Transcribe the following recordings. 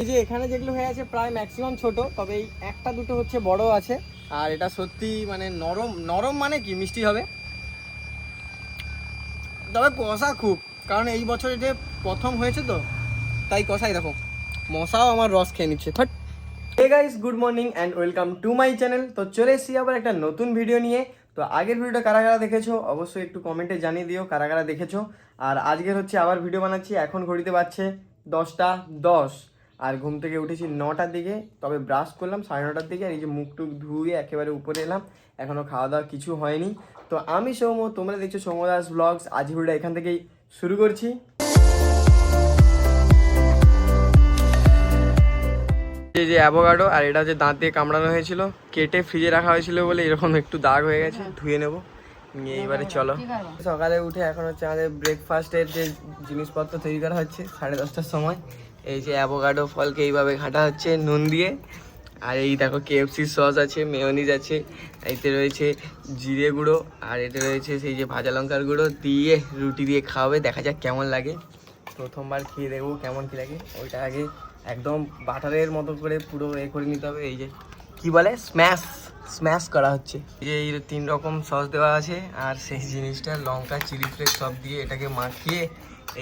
এই যে এখানে যেগুলো হয়ে আছে প্রায় ম্যাক্সিমাম ছোট, তবে এই একটা দুটো হচ্ছে বড় আছে। আর এটা সত্যি মানে নরম নরম মানে কি মিষ্টি হবে, তবে কষা খুব, কারণ এই বছর এটা প্রথম হয়েছে তো তাই কষাই। দেখো মশাও আমার রস খেয়ে নিচ্ছে। But hey guys, good morning and welcome to my channel. তো চলে এসেছি আবার একটা নতুন ভিডিও নিয়ে। তো আগের ভিডিওটা কারা কারা দেখেছো অবশ্যই একটু কমেন্টে জানিয়ে দিও কারা কারা দেখেছো। আর আজকের হচ্ছে আবার ভিডিও বানাচ্ছি। এখন ঘড়িতে বাজছে 10টা 10, আর ঘুম থেকে উঠেছি 9টার দিকে, তবে ব্রাশ করলাম 9:30টার দিকে। আর এই যে মুখ টুক ধুয়ে একেবারে উপরে এলাম, এখনও খাওয়া দাওয়া কিছু হয়নি। তো আমি সৌম্য, তোমরা দেখছো সৌম্য দাস ব্লগস। আজ ভিডিওটা এখান থেকেই শুরু করছি। এই যে অ্যাভোকাডো, আর এটা হচ্ছে দাঁত দিয়ে কামড়ানো হয়েছিল, কেটে ফ্রিজে রাখা হয়েছিল বলে এরকম একটু দাগ হয়ে গেছে, ধুয়ে নেবো নিয়ে। এবারে চলো সকালে উঠে এখন হচ্ছে আমাদের ব্রেকফাস্টের যে জিনিসপত্র তৈরি করা হচ্ছে 10:30টার সময়। এই যে অ্যাভোকাডো ফলকে এইভাবে ঘাঁটা হচ্ছে নুন দিয়ে। আর এই দেখো কেএফসি সস আছে, মেয়োনিজ আছে, এতে রয়েছে জিরে গুঁড়ো, আর এতে রয়েছে সেই যে ভাজা লঙ্কার গুঁড়ো দিয়ে রুটি দিয়ে খাওয়াবে। দেখা যাক কেমন লাগে, প্রথমবার খেয়ে দেখবো কেমন কী লাগে। ওইটা আগে একদম বাটারের মতো করে পুরো করে নিতে হবে। এই যে কি বলে স্ম্যাশ স্ম্যাশ করা হচ্ছে। এই যে 3 রকম সস দেওয়া আছে, আর সেই জিনিসটা লঙ্কা চিলি ফ্লেক্স সব দিয়ে এটাকে মাখিয়ে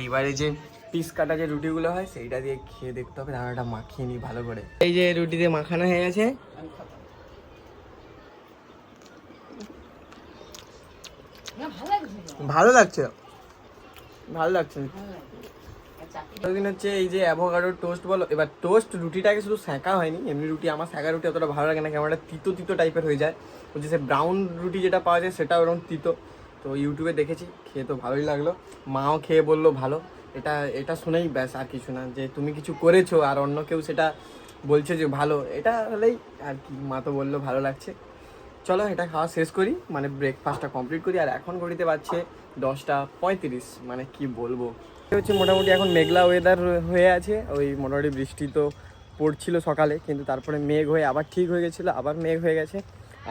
এইবারে যে পিস কাটা যে রুটিগুলো হয় সেইটা দিয়ে খেয়ে দেখতে হবে। রান্নাটা মাখিয়ে নিই ভালো করে। এই যে রুটি দিয়ে মাখানো হয়ে গেছে, ভালো লাগছে ভালো লাগছে। দিন হচ্ছে এই যে অ্যাভোকাডো টোস্ট বলো। এবার টোস্ট রুটিটাকে শুধু সেঁকা হয়নি, এমনি রুটি আমার সেঁকা রুটি অতটা ভালো লাগে না, কেমন একটা তিতো তিতো টাইপের হয়ে যায়। বলছে সে ব্রাউন রুটি যেটা পাওয়া যায় সেটা ওরকম তিতো। তো ইউটিউবে দেখেছি, খেয়ে তো ভালোই লাগলো। মাও খেয়ে বললো ভালো। এটা এটা শুনেই ব্যাস, আর কিছু না, যে তুমি কিছু করেছো আর অন্য কেউ সেটা বলছে যে ভালো, এটা হলেই আর কি। মা তো বললো ভালো লাগছে। চলো এটা খাওয়া শেষ করি, মানে ব্রেকফাস্টটা কমপ্লিট করি। আর এখন ঘড়িতে বাজছে 10টা 35, মানে কি বলবো। হচ্ছে মোটামুটি এখন মেঘলা ওয়েদার হয়ে আছে। ওই মোটামুটি বৃষ্টি তো পড়ছিল সকালে, কিন্তু তারপরে মেঘ হয়ে আবার ঠিক হয়ে গেছিলো, আবার মেঘ হয়ে গেছে।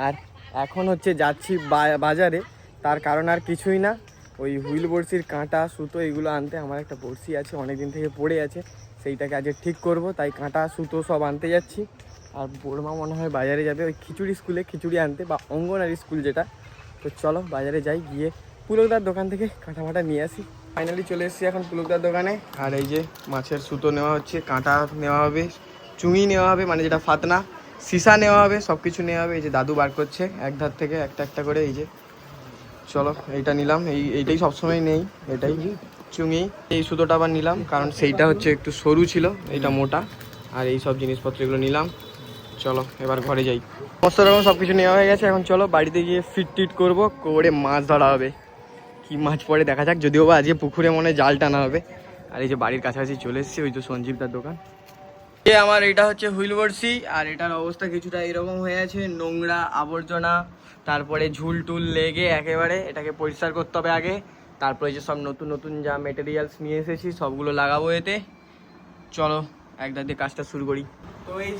আর এখন হচ্ছে যাচ্ছি বাজারে, তার কারণ আর কিছুই না, ওই হুইল বড়শির কাঁটা সুতো এগুলো আনতে। আমার একটা বড়শি আছে অনেক দিন থেকে পড়ে আছে, সেইটাকে আজকে ঠিক করব, তাই কাঁটা সুতো সব আনতে যাচ্ছি। আর বড়মা মনে হয় বাজারে যাবে ওই খিচুড়ি স্কুলে খিচুড়ি আনতে, বা অঙ্গনারী স্কুল যেটা। তো চলো বাজারে যাই, গিয়ে পুলকদার দোকান থেকে কাঁটা মাটা নিয়ে আসি। ফাইনালি চলে এসেছি এখন পুলকদার দোকানে। আর এই যে মাছের সুতো নেওয়া হচ্ছে, কাঁটা নেওয়া হবে, চুঙি নেওয়া হবে মানে যেটা ফাতনা, সীসা নেওয়া হবে, সব কিছু নেওয়া হবে। এই যে দাদু বার করছে এক ধার থেকে একটা একটা করে। এই যে চলো এইটা নিলাম, এইটাই সবসময় নেই, এটাই চুঙি। এই সুতোটা আবার নিলাম কারণ সেইটা হচ্ছে একটু সরু ছিল, এইটা মোটা। আর এই সব জিনিসপত্র এগুলো নিলাম। চলো এবার ঘরে যাই। সমস্ত রকম সব কিছু নেওয়া হয়ে গেছে, এখন চলো বাড়িতে গিয়ে ফিট টিট করবো, করে মাছ ধরা হবে। কি মাছ পড়ে দেখা যাক, যদিও বা আজকে পুকুরে মনে জাল টানা হবে। আর এই যে বাড়ির কাছাকাছি চলে এসেছি, ওই তো সঞ্জীবদার দোকান। আমার এটা হচ্ছে হুইল বড়শি, আর এটার অবস্থা কিছুটা এরকম হয়ে আছে, নোংরা আবর্জনা তারপরে ঝুল টুল লেগে একেবারে এটাকে পরিষ্কার করতে হবে আগে। তারপরে যে সব নতুন নতুন যা মেটেরিয়ালস নিয়ে এসেছি সবগুলো লাগাবো এতে। চলো একদা দিয়ে কাজটা শুরু করি। তো এই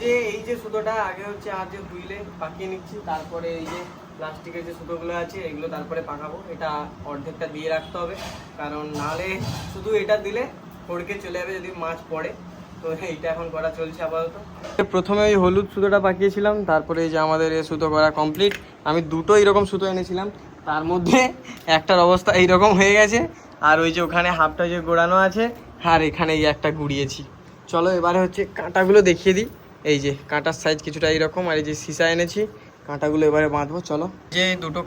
যে সুতোটা আগে হচ্ছে আজকে হুইলে পাকিয়ে নিচ্ছি, তারপরে এই যে প্লাস্টিকের যে সুতোগুলো আছে এগুলো তারপরে পাকাবো। এটা অর্ধেকটা দিয়ে রাখতে হবে, কারণ নাহলে শুধু এটা দিলে ফড়কে চলে যাবে যদি মাছ পড়ে। তো এইটা এখন করা চলছে আপাতত। প্রথমে ওই হলুদ সুতোটা পাকিয়েছিলাম, তারপরে এই যে আমাদের এই সুতো করা কমপ্লিট। আমি দুটো এইরকম সুতো এনেছিলাম, তার মধ্যে একটার অবস্থা এইরকম হয়ে গেছে, আর ওই যে ওখানে হাফটা যে গোড়ানো আছে, আর এখানে এই একটা গুড়িয়েছি। চলো এবারে হচ্ছে কাঁটাগুলো দেখিয়ে দিই। এই যে কাঁটার সাইজ কিছুটা এইরকম, আর এই যে সীসা এনেছি, কাঁটাগুলো এবারে বাঁধবো। চলো যে দুটো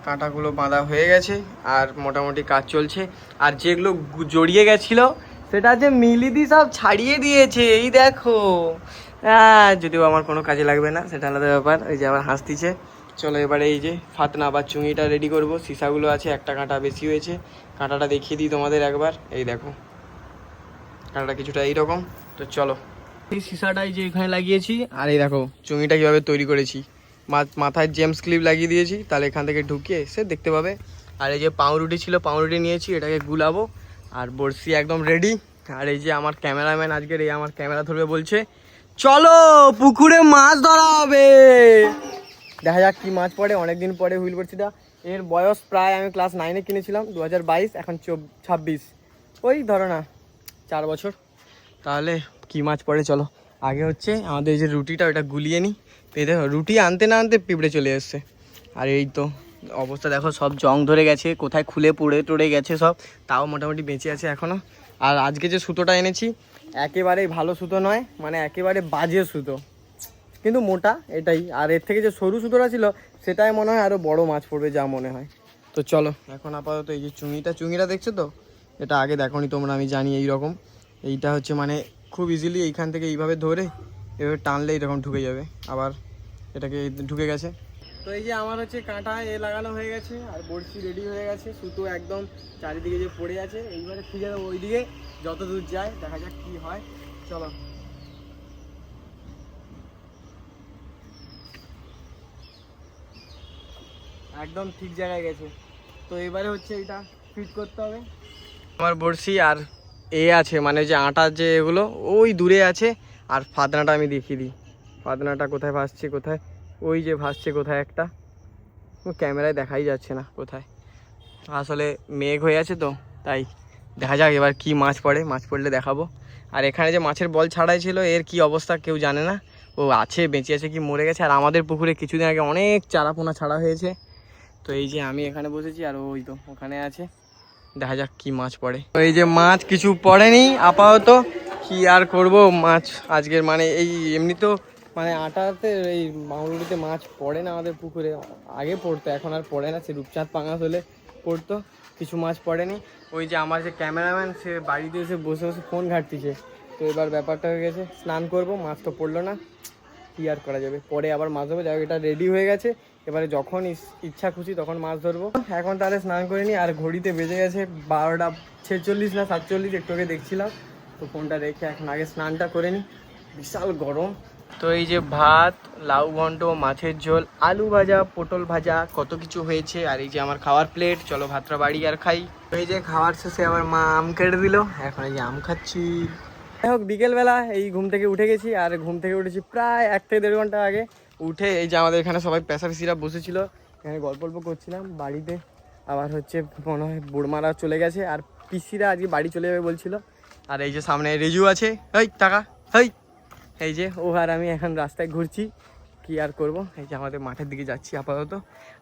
কাঁটাগুলো বাঁধা হয়ে গেছে, আর মোটামুটি কাজ চলছে। আর যেগুলো জড়িয়ে গেছিলো সেটা যে মিলিদি সব ছাড়িয়ে দিয়েছে, এই দেখো। যদিও আমার কোনো কাজে লাগবে না, সেটা আলাদা ব্যাপার। এই যে আবার হাসতিছে। চলো এবারে এই যে ফাতনা বা চুঙিটা রেডি করব। সীসাগুলো আছে, একটা কাঁটা বেশি হয়েছে, কাঁটাটা দেখিয়ে দিই তোমাদের একবার। এই দেখো কাঁটাটা কিছুটা এইরকম। তো চলো এই সীসাটাই যে এখানে লাগিয়েছি, আর এই দেখো চুঙিটা কীভাবে তৈরি করেছি। মাথায় জেমস ক্লিপ লাগিয়ে দিয়েছি, তাহলে এখান থেকে ঢুকিয়ে সে দেখতে পাবে। আর এই যে পাউরুটি ছিল, পাউরুটি নিয়েছি, এটাকে গুলাবো। আর বড়শি একদম রেডি। আর এই যে আমার ক্যামেরাম্যান আজকের এই আমার ক্যামেরা ধরবে বলছে, চলো পুকুরে মাছ ধরা হবে। দেখা যাক কি মাছ পড়ে। অনেকদিন পরে হুইল বড়শিটা, এর বয়স প্রায় আমি ক্লাস 9-এ কিনেছিলাম 2022, এখন 26, ওই ধরো না 4 বছর। তাহলে কি মাছ পড়ে চলো আগে হচ্ছে আমাদের এই যে রুটিটা ওটা গুলিয়ে নিই। তো এই দেখো রুটি আনতে না আনতে পিঁপড়ে চলে এসছে। আর এই তো অবস্থা দেখো, সব জং ধরে গেছে, কোথায় খুলে পড়ে টড়ে গেছে সব, তাও মোটামুটি বেঁচে আছে এখনও। আর আজকে যে সুতোটা এনেছি একেবারেই ভালো সুতো নয়, মানে একেবারে বাজে সুতো, কিন্তু মোটা এটাই। আর এর থেকে যে সরু সুতোটা ছিল সেটাই মনে হয় আরও বড় মাছ পড়বে যা মনে হয়। তো চলো এখন আপাতত এই যে চুঙিটা দেখছো তো, এটা আগে দেখোনি তোমরা, আমি জানি। এইরকম এইটা হচ্ছে মানে খুব ইজিলি এইখান থেকে এইভাবে ধরে এভাবে টানলে এরকম ঢুকে যাবে। আবার এটাকে ঢুকে গেছে। তো এই যে আমার হচ্ছে কাঁটা লাগানো হয়ে গেছে, আর বড়শি রেডি হয়ে গেছে, সুতো একদম চারিদিকে যে পড়ে আছে। এইবারে খুঁজে দেবো ওইদিকে, যত দূর যায় দেখা যাক কি হয়। চলো একদম ঠিক জায়গায় গেছে। তো এবারে হচ্ছে এটা ফিট করতে হবে। আমার বড়শি আর আছে মানে যে আটার যে এগুলো ওই দূরে আছে। আর ফাদনাটা আমি দেখিয়ে দিই, ফাদনাটা কোথায় ভাসছে, কোথায় ওই যে ভাসছে কোথায় একটা, ক্যামেরায় দেখাই যাচ্ছে না কোথায়, আসলে মেঘ হয়ে আছে তো তাই। দেখা যাক এবার কি মাছ পড়ে, মাছ পড়লে দেখাবো। আর এখানে যে মাছের বল ছাড়াই ছিল এর কি অবস্থা কেউ জানে না, ও আছে বেঁচে আছে কি মরে গেছে। আর আমাদের পুকুরে কিছুদিন আগে অনেক চারাপোনা ছাড়া হয়েছে। তো এই যে আমি এখানে বসেছি আর ওই তো ওখানে আছে, দেখা যাক কি মাছ পড়ে। তো এই যে মাছ কিছু পড়েনি আপাতত, কি আর করব মাছ আজকের মানে এই এমনি তো মানে আটাতে এই মাংরুটিতে মাছ পড়ে না আমাদের পুকুরে, আগে পড়তো এখন আর পড়ে না। সে রূপচাঁদ পাঙাশ হলে পড়তো, কিছু মাছ পড়েনি। ওই যে আমার যে ক্যামেরাম্যান সে বাড়িতে এসে বসে বসে ফোন ঘাঁটতিছে। তো এবার ব্যাপারটা হয়ে গেছে, স্নান করব, মাছ তো পড়লো না, কি আর করা যাবে, পরে আবার মাছ ধরবো। যাই হোক এটা রেডি হয়ে গেছে, এবারে যখন ইচ্ছা খুশি তখন মাছ ধরবো। এখন তাহলে স্নান করে নিই। আর ঘড়িতে বেজে গেছে 12:46 না 47, একটু আগে দেখছিলাম। তো ফোনটা রেখে এখন আগে স্নানটা করে নিই, বিশাল গরম। তো এই যে ভাত, লাউ ঘন্ট, মাছের ঝোল, আলু ভাজা, পটল ভাজা, কত কিছু হয়েছে। আর এই যে আমার খাওয়ার প্লেট, চলো ভাতটা বাড়ি আর খাই। তো এই যে খাওয়ার শেষে আবার মা আম কেটে দিল, এখন এই যে আম খাচ্ছি। যাই হোক বিকেলবেলা এই ঘুম থেকে উঠে গেছি, আর ঘুম থেকে উঠেছি প্রায় 1 থেকে 1.5 ঘন্টা আগে। উঠে এই যে আমাদের এখানে সবাই পেশাপিসিরা বসেছিল, এখানে গল্প করছিলাম বাড়িতে। আবার হচ্ছে মনে হয় বুড়মারা চলে গেছে, আর পিসিরা আজকে বাড়ি চলে যাবে বলছিল। আর এই যে সামনে রেজু আছে, এই টাকা হেই, এই যে ও আর আমি এখন রাস্তায় ঘুরছি, কি আর করব। এই যে আমাদের মাঠের দিকে যাচ্ছি আপাতত।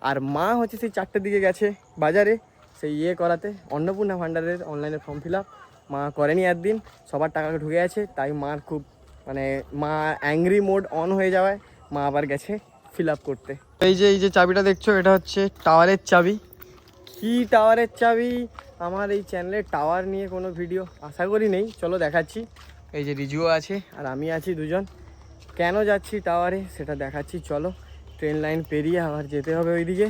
আর মা হচ্ছে সেই 4টের দিকে গেছে বাজারে সেই করাতে, অন্নপূর্ণা ভান্ডারের অনলাইনে ফর্ম ফিল আপ। মা করেনি একদিন, সবার টাকা ঢুকে আছে, তাই মার খুব মানে মা অ্যাংরি মোড অন হয়ে যাওয়ায় মা আবার গেছে ফিল আপ করতে। এই যে চাবিটা দেখছো, এটা হচ্ছে টাওয়ারের চাবি। কি টাওয়ারের চাবি? আমার এই চ্যানেলে টাওয়ার নিয়ে কোনো ভিডিও আশা করি নেই, চলো দেখাচ্ছি। এই যে রিজুও আছে আর আমি আছি দুজন। কেন যাচ্ছি টাওয়ারে সেটা দেখাচ্ছি, চলো। ট্রেন লাইন পেরিয়ে আবার যেতে হবে ওইদিকে।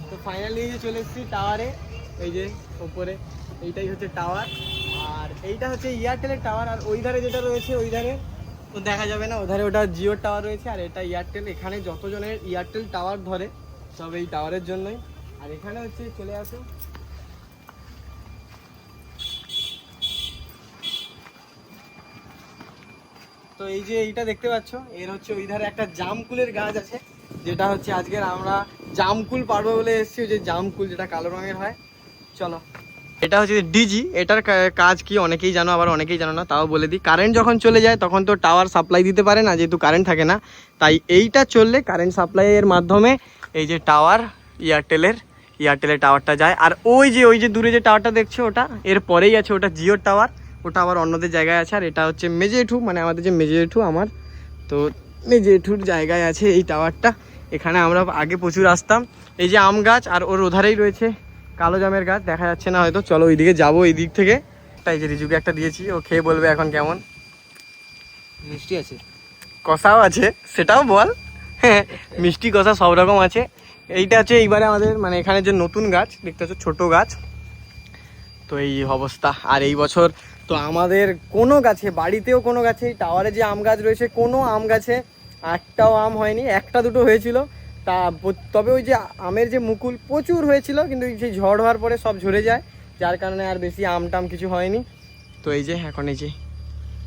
তো ফাইনালি চলে এসেছি টাওয়ারে, এই যে ওপরে এইটাই হচ্ছে টাওয়ার। আর এইটা হচ্ছে এয়ারটেলের টাওয়ার। আর ওই ধারে যেটা রয়েছে ওই ধারে তো দেখা যাবে না, ওধারে ওটা জিওর টাওয়ার রয়েছে, আর এটা এয়ারটেল। এখানে যতজনের এয়ারটেল টাওয়ার ধরে সব এই টাওয়ারের জন্যই। আর এখানে হচ্ছে চলে আসো, তো এই যে এইটা দেখতে পাচ্ছ, এর হচ্ছে ওই ধারে একটা জামকুলের গাছ আছে, যেটা হচ্ছে আজকের আমরা জামকুল পারবো বলে এসেছি। ওই যে জামকুল যেটা কালো রঙের হয়। চলো, এটা হচ্ছে ডিজি। এটার কাজ কি অনেকেই জানো, আবার অনেকেই জানো না, তাও বলে দিই। কারেন্ট যখন চলে যায় তখন তো টাওয়ার সাপ্লাই দিতে পারে না, যেহেতু কারেন্ট থাকে না। তাই এইটা চললে কারেন্ট সাপ্লাইয়ের মাধ্যমে এই যে টাওয়ার এয়ারটেলের টাওয়ারটা যায়। আর ওই যে দূরে যে টাওয়ারটা দেখছো ওটা এর পরেই আছে, ওটা জিওর টাওয়ার, ওটা আবার অন্যদের জায়গায় আছে। আর এটা হচ্ছে মেজে জেঠু, মানে আমাদের যে মেজে জেঠু আমার, তো মেজে জেঠুর জায়গায় আছে এই টাওয়ারটা। এখানে আমরা আগে প্রচুর আসতাম। এই যে আম গাছ, আর ওর ওধারেই রয়েছে কালো জামের গাছ, দেখা যাচ্ছে না হয়তো। চলো ওইদিকে যাবো, এই দিক থেকে। তাই যে রিজুকে একটা দিয়েছি, ও খেয়ে বলবে এখন কেমন। মিষ্টি আছে, কষাও আছে, সেটাও বল। হ্যাঁ, মিষ্টি কষা সব রকম আছে। এইটা হচ্ছে এইবারে আমাদের মানে এখানে যে নতুন গাছ দেখতে পাচ্ছ, ছোটো গাছ। তো এই অবস্থা। আর এই বছর তো আমাদের কোনো গাছে, বাড়িতেও কোনো গাছে, টাওয়ারে যে আম গাছ রয়েছে কোনো আম গাছে একটাও আম হয়নি, একটা দুটো হয়েছিল। তা তবে ওই যে আমের যে মুকুল প্রচুর হয়েছিল, কিন্তু সেই ঝড় হওয়ার পরে সব ঝরে যায়, যার কারণে আর বেশি আম টাম কিছু হয়নি। তো এই যে এখন এই যে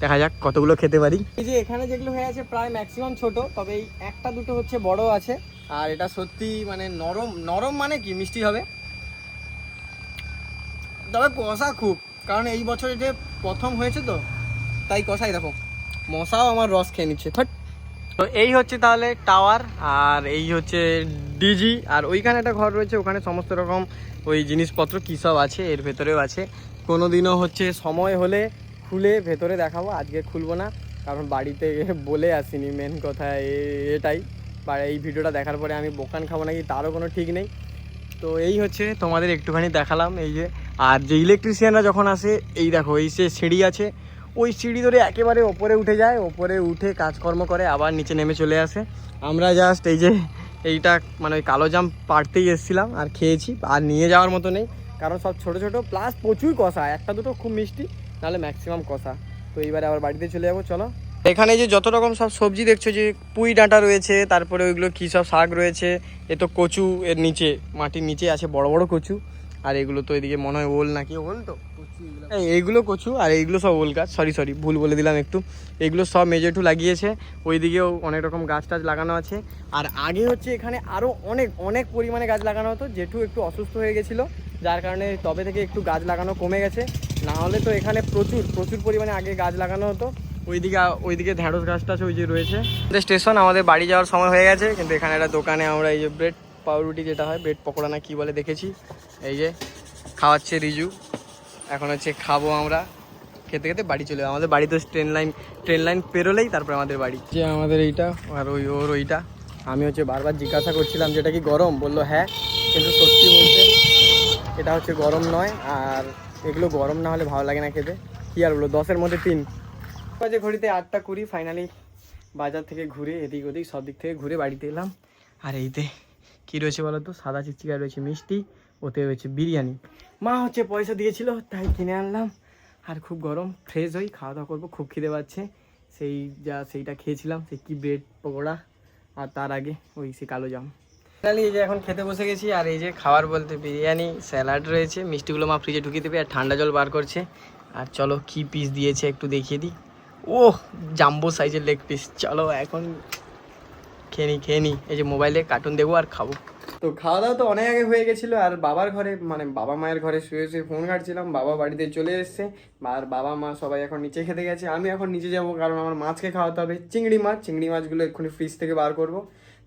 দেখা যাক কতগুলো খেতে পারি। এই যে এখানে যেগুলো হয়ে আছে প্রায় ম্যাক্সিমাম ছোট, তবে এই একটা দুটো হচ্ছে বড় আছে। আর এটা সত্যি মানে নরম নরম, মানে কি মিষ্টি হবে, তবে কষা খুব। কারণ এই বছর এটা প্রথম হয়েছে তো, তাই কষাই দেখো মশাও আমার রস খেয়ে নিচ্ছে। ফাট। তো এই হচ্ছে তাহলে টাওয়ার, আর এই হচ্ছে ডিজি, আর ওইখানে একটা ঘর রয়েছে, ওখানে সমস্ত রকম ওই জিনিসপত্র কী সব আছে, এর ভেতরেও আছে। কোনো দিনও হচ্ছে সময় হলে খুলে ভেতরে দেখাবো, আজকে খুলবো না কারণ বাড়িতে বলে আসিনি, মেন কথা এটাই। বা এই ভিডিওটা দেখার পরে আমি বোকান খাবো নাকি তারও কোনো ঠিক নেই। তো এই হচ্ছে তোমাদের একটুখানি দেখালাম এই যে। আর যে ইলেকট্রিশিয়ানরা যখন আসে, এই দেখো এই যে সিঁড়ি আছে, ওই সিঁড়ি ধরে একেবারে ওপরে উঠে যায়, ওপরে উঠে কাজকর্ম করে আবার নিচে নেমে চলে আসে। আমরা জাস্ট এই যে এইটা মানে ওই কালো জাম পাড়তেই এসেছিলাম আর খেয়েছি, আর নিয়ে যাওয়ার মতো নেই কারণ সব ছোটো ছোটো, প্লাস প্রচুর কষা, একটা দুটো খুব মিষ্টি, নাহলে ম্যাক্সিমাম কষা। তো এইবারে আবার বাড়িতে চলে যাবো, চলো। এখানে যে যত রকম সব সবজি দেখছো, যে পুঁই ডাঁটা রয়েছে, তারপরে ওইগুলো কী সব শাক রয়েছে, এ তো কচু, এর নিচে মাটির নিচে আছে বড় বড় কচু, আর এগুলো তো এদিকে মনে হয় ওল নাকি, ওল তো এইগুলো কচু, আর এইগুলো সব ওল গাছ, সরি ভুল বলে দিলাম একটু। এগুলো সব মেজেটু লাগিয়েছে, ওইদিকেও অনেক রকম গাছ টাছ লাগানো আছে। আর আগে হচ্ছে এখানে আরও অনেক অনেক পরিমাণে গাছ লাগানো হতো, জেঠু একটু অসুস্থ হয়ে গেছিলো, যার কারণে তবে থেকে একটু গাছ লাগানো কমে গেছে। না হলে তো এখানে প্রচুর প্রচুর পরিমাণে আগে গাছ লাগানো হতো। ওইদিকে ঢ্যাঁড়স গাছটা আছে ওই যে রয়েছে। স্টেশন, আমাদের বাড়ি যাওয়ার সময় হয়ে গেছে, কিন্তু এখানে একটা দোকানে আমরা এই যে ব্রেড পাউরুটি যেটা হয়, ব্রেড পকোড়া না কী বলে দেখেছি, এই যে খাওয়াচ্ছে রিজু। এখন হচ্ছে খাবো আমরা, খেতে খেতে বাড়ি চলে যাবো। আমাদের বাড়িতে ট্রেন লাইন পেরোলেই তারপর আমাদের বাড়ি। যে আমাদের এইটা আর ওর ওইটা, আমি হচ্ছে বারবার জিজ্ঞাসা করছিলাম যেটা কি গরম, বললো হ্যাঁ, কিন্তু সত্যি বলতে এটা হচ্ছে গরম নয়। আর এগুলো গরম না হলে ভালো লাগে না খেতে, কী আর বললো, 10-এর মধ্যে 3 বাজে ঘড়িতে, 8:20। ফাইনালি বাজার থেকে ঘুরে এদিক ওদিক সব দিক থেকে ঘুরে বাড়িতে এলাম। আর এইতে কী রয়েছে বলো তো, সাদা চিকচিকা রয়েছে মিষ্টি, ওতে রয়েছে বিরিয়ানি। মা হচ্ছে পয়সা দিয়েছিল তাই কিনে আনলাম। আর খুব গরম, ফ্রেশ হই, খাওয়া দাওয়া করবো, খুব খিদে পাচ্ছে। সেইটা খেয়েছিলাম, সেই কি ব্রেড পকোড়া, আর তার আগে ওই সে কালো জাম। ফাইনালি এই যে এখন খেতে বসে গেছি, আর এই যে খাবার বলতে বিরিয়ানি, স্যালাড রয়েছে, মিষ্টিগুলো মা ফ্রিজে ঢুকিয়ে দেবে, আর ঠান্ডা জল বার করছে। আর চলো কি পিস দিয়েছে একটু দেখিয়ে দিই। ওহ, জাম্বো সাইজের লেগ পিস। চলো এখন খেয়ে নি, এই যে মোবাইলে কার্টুন দেখবো আর খাবো। তো খাওয়া দাওয়া তো অনেক আগে হয়ে গেছিলো, আর বাবার ঘরে মানে বাবা মায়ের ঘরে শুয়ে শুয়ে ফোন ঘাটছিলাম। বাবা বাড়িতে চলে এসছে, আর বাবা মা সবাই এখন নিচে খেতে গেছে। আমি এখন নিচে যাবো কারণ আমার মাছকে খাওয়াতে হবে, চিংড়ি মাছগুলো এক্ষুনি ফ্রিজ থেকে বার করব।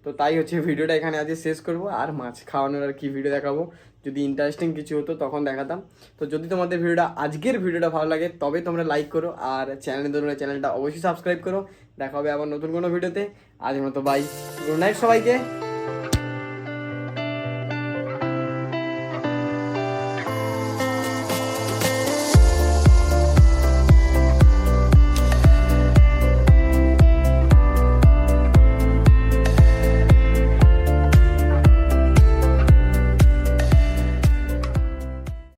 তো তাই হচ্ছে ভিডিওটা এখানে আজকে শেষ করব। আর মাছ খাওয়ানোর আর কি ভিডিও দেখাবো, যদি ইন্টারেস্টিং কিছু হতো তখন দেখাতাম। তো যদি তোমাদের আজকের ভিডিওটা ভালো লাগে তবে তোমরা লাইক করো, আর চ্যানেলটা অবশ্যই সাবস্ক্রাইব করো। দেখা হবে আবার নতুন কোনো ভিডিওতে। আজকের মতো বাই, গুড নাইট সবাইকে।